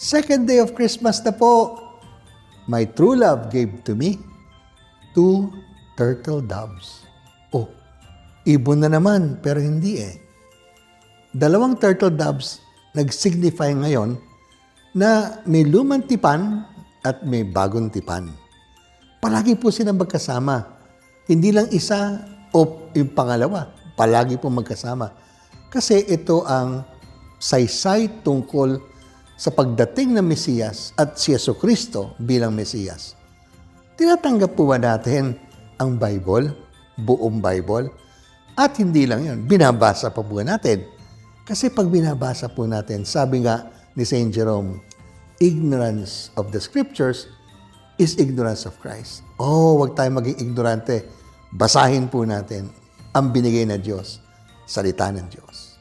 Second day of Christmas na po. My true love gave to me 2 turtle doves. Oh, ibon na naman, pero hindi eh. 2 turtle doves nag-signify ngayon na may lumang tipan at may bagong tipan. Palagi po silang magkasama. Hindi lang isa o yung pangalawa. Palagi po magkasama. Kasi ito ang saysay tungkol sa pagdating ng Mesiyas at si Jesucristo bilang Mesiyas. Tinatanggap po ba natin ang Bible, buong Bible? At hindi lang yun, binabasa pa po natin. Kasi pag binabasa po natin, sabi nga ni Saint Jerome, ignorance of the Scriptures is ignorance of Christ. Oh, wag tayong maging ignorante. Basahin po natin ang binigay na Diyos, salita ng Diyos.